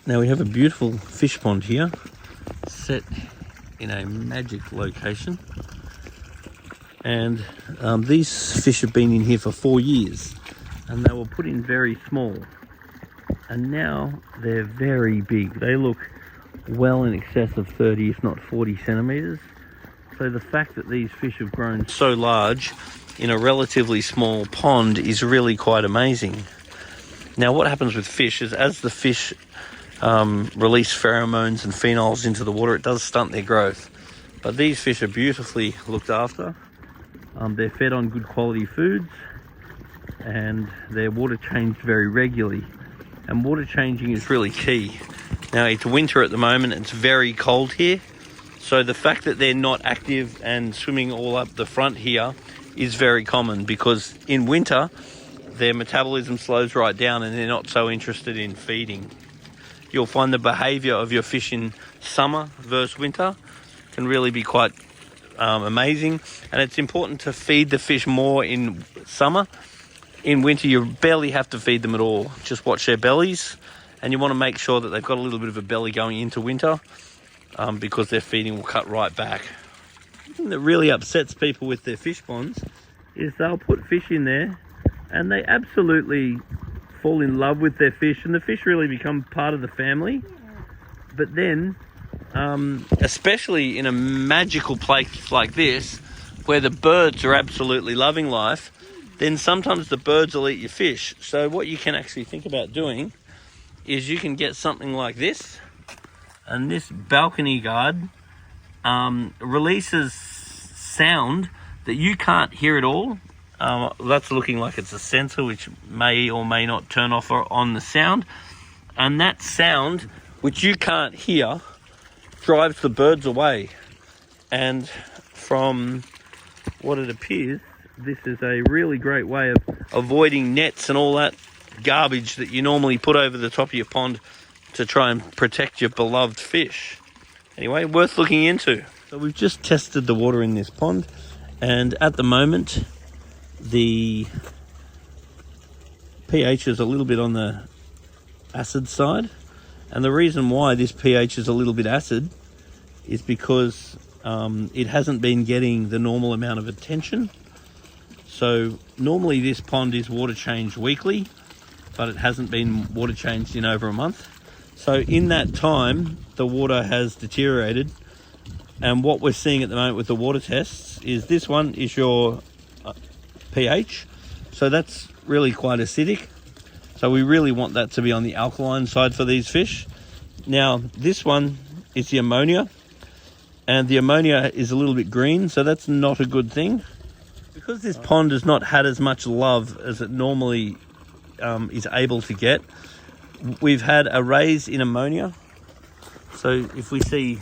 Now we have a beautiful fish pond here, set in a magic location. And these fish have been in here for 4 years, and they were put in very small. And now they're very big. They look well in excess of 30, if not 40 centimeters. So the fact that these fish have grown so large in a relatively small pond is really quite amazing. Now what happens with fish is, as the fish release pheromones and phenols into the water, it does stunt their growth. But these fish are beautifully looked after. They're fed on good quality foods, and they're water changed very regularly. And water changing is really key. Now it's winter at the moment, it's very cold here. So the fact that they're not active and swimming all up the front here is very common, because in winter their metabolism slows right down and they're not so interested in feeding. You'll find the behavior of your fish in summer versus winter can really be quite amazing. And it's important to feed the fish more in summer. In winter, you barely have to feed them at all. Just watch their bellies, and you want to make sure that they've got a little bit of a belly going into winter, because their feeding will cut right back. Something that really upsets people with their fish ponds is they'll put fish in there and they absolutely fall in love with their fish, and the fish really become part of the family. But then, especially in a magical place like this, where the birds are absolutely loving life, then sometimes the birds will eat your fish. So what you can actually think about doing is you can get something like this, and this balcony guard releases sound that you can't hear at all. That's looking like it's a sensor, which may or may not turn off or on the sound. And that sound, which you can't hear, drives the birds away. And from what it appears, this is a really great way of avoiding nets and all that garbage that you normally put over the top of your pond to try and protect your beloved fish. Anyway, worth looking into. So we've just tested the water in this pond, and at the moment the pH is a little bit on the acid side. And the reason why this pH is a little bit acid is because it hasn't been getting the normal amount of attention. So normally this pond is water changed weekly, but it hasn't been water changed in over a month. So in that time, the water has deteriorated. And what we're seeing at the moment with the water tests is this one is your pH. So that's really quite acidic. So we really want that to be on the alkaline side for these fish. Now, this one is the ammonia, and the ammonia is a little bit green, so that's not a good thing. Because this pond has not had as much love as it normally is able to get, we've had a raise in ammonia. So if we see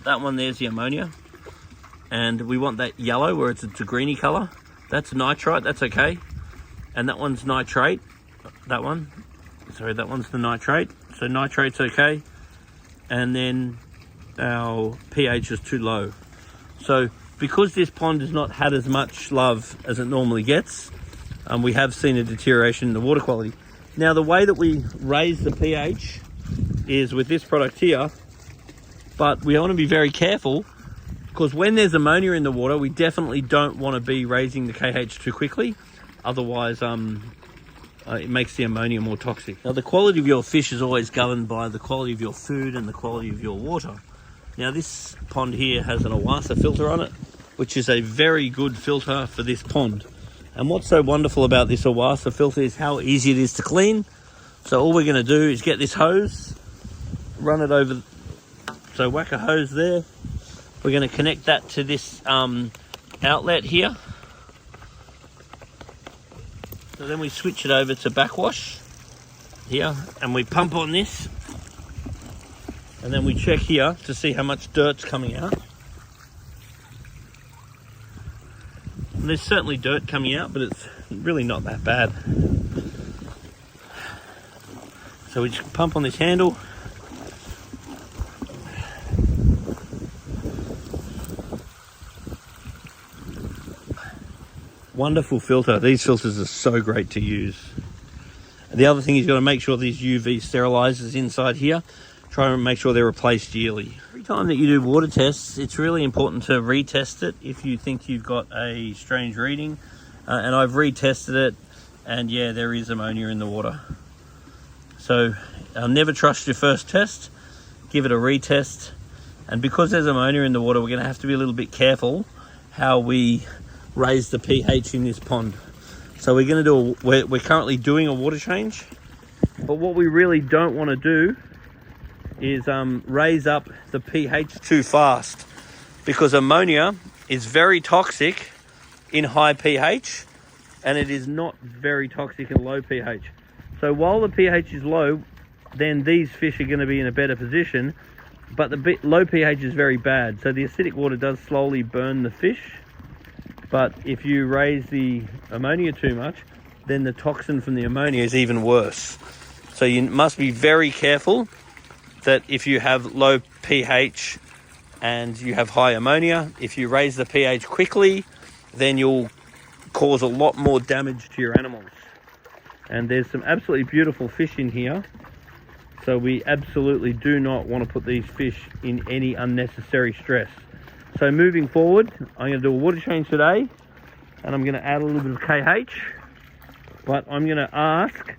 that one, there's the ammonia, and we want that yellow where it's a greeny colour. That's nitrite, that's okay. And that one's nitrate. That one's the nitrate. So nitrate's okay. And then our pH is too low. So because this pond has not had as much love as it normally gets, we have seen a deterioration in the water quality. Now, the way that we raise the pH is with this product here, but we want to be very careful, because when there's ammonia in the water, we definitely don't want to be raising the KH too quickly. Otherwise, it makes the ammonia more toxic. Now, the quality of your fish is always governed by the quality of your food and the quality of your water. Now, this pond here has an Awasa filter on it, which is a very good filter for this pond. And what's so wonderful about this Awasa filter is how easy it is to clean. So all we're going to do is get this hose, run it over. So whack a hose there. We're going to connect that to this outlet here. So then we switch it over to backwash here, and we pump on this, and then we check here to see how much dirt's coming out. And there's certainly dirt coming out, but it's really not that bad. So we just pump on this handle. Wonderful filter. These filters are so great to use. The other thing is you've got to make sure these UV sterilizers inside here, try and make sure they're replaced yearly. Every time that you do water tests, it's really important to retest it if you think you've got a strange reading. And I've retested it, and yeah, there is ammonia in the water. So never trust your first test, give it a retest. And because there's ammonia in the water, we're going to have to be a little bit careful how we raise the pH in this pond. So we're going to do we're currently doing a water change, but what we really don't want to do is raise up the pH too fast, because ammonia is very toxic in high pH, and it is not very toxic in low pH. So while the pH is low, then these fish are going to be in a better position, but the low pH is very bad. So the acidic water does slowly burn the fish, but if you raise the ammonia too much, then the toxin from the ammonia is even worse. So you must be very careful that if you have low pH and you have high ammonia, if you raise the pH quickly, then you'll cause a lot more damage to your animals. And there's some absolutely beautiful fish in here, so we absolutely do not want to put these fish in any unnecessary stress. So moving forward, I'm going to do a water change today, and I'm going to add a little bit of KH, but I'm going to ask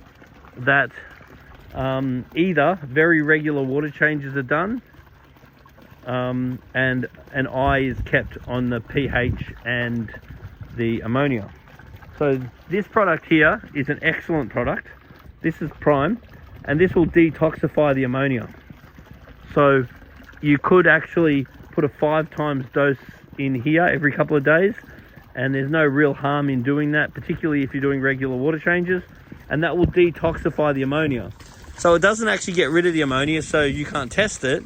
that either very regular water changes are done, and an eye is kept on the pH and the ammonia. So this product here is an excellent product. This is Prime, and this will detoxify the ammonia. So you could actually put a 5 times dose in here every couple of days, and there's no real harm in doing that, particularly if you're doing regular water changes, and that will detoxify the ammonia. So it doesn't actually get rid of the ammonia, so you can't test it,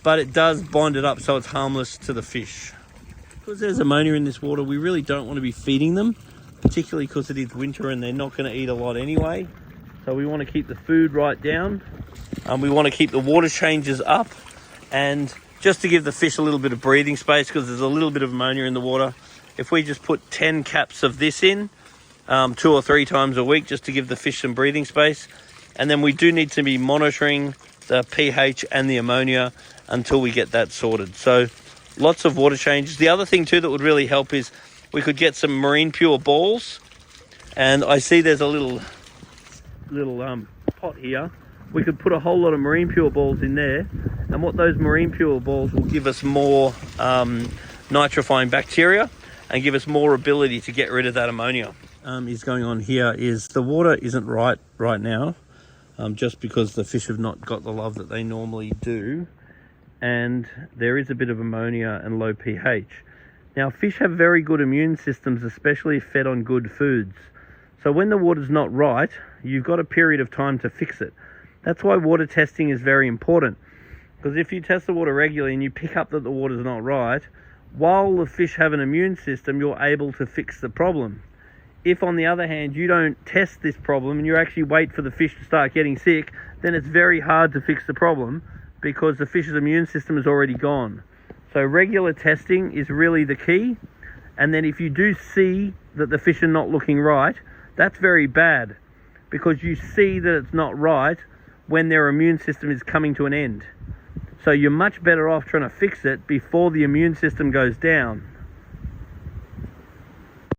but it does bind it up so it's harmless to the fish. Because there's ammonia in this water, we really don't want to be feeding them, particularly because it is winter and they're not going to eat a lot anyway. So we want to keep the food right down. We want to keep the water changes up, and just to give the fish a little bit of breathing space, because there's a little bit of ammonia in the water. If we just put 10 caps of this in 2 or 3 times a week, just to give the fish some breathing space. And then we do need to be monitoring the pH and the ammonia until we get that sorted. So lots of water changes. The other thing too that would really help is we could get some marine pure balls, and I see there's a little pot here. We could put a whole lot of marine pure balls in there, and what those marine pure balls will give us more nitrifying bacteria and give us more ability to get rid of that ammonia. Is going on here is the water isn't right now, just because the fish have not got the love that they normally do, and there is a bit of ammonia and low pH. Now, fish have very good immune systems, especially if fed on good foods. So when the water's not right, you've got a period of time to fix it. That's why water testing is very important, because if you test the water regularly and you pick up that the water's not right, while the fish have an immune system, you're able to fix the problem. If, on the other hand, you don't test this problem and you actually wait for the fish to start getting sick, then it's very hard to fix the problem because the fish's immune system is already gone. So regular testing is really the key. And then if you do see that the fish are not looking right, that's very bad, because you see that it's not right when their immune system is coming to an end. So you're much better off trying to fix it before the immune system goes down.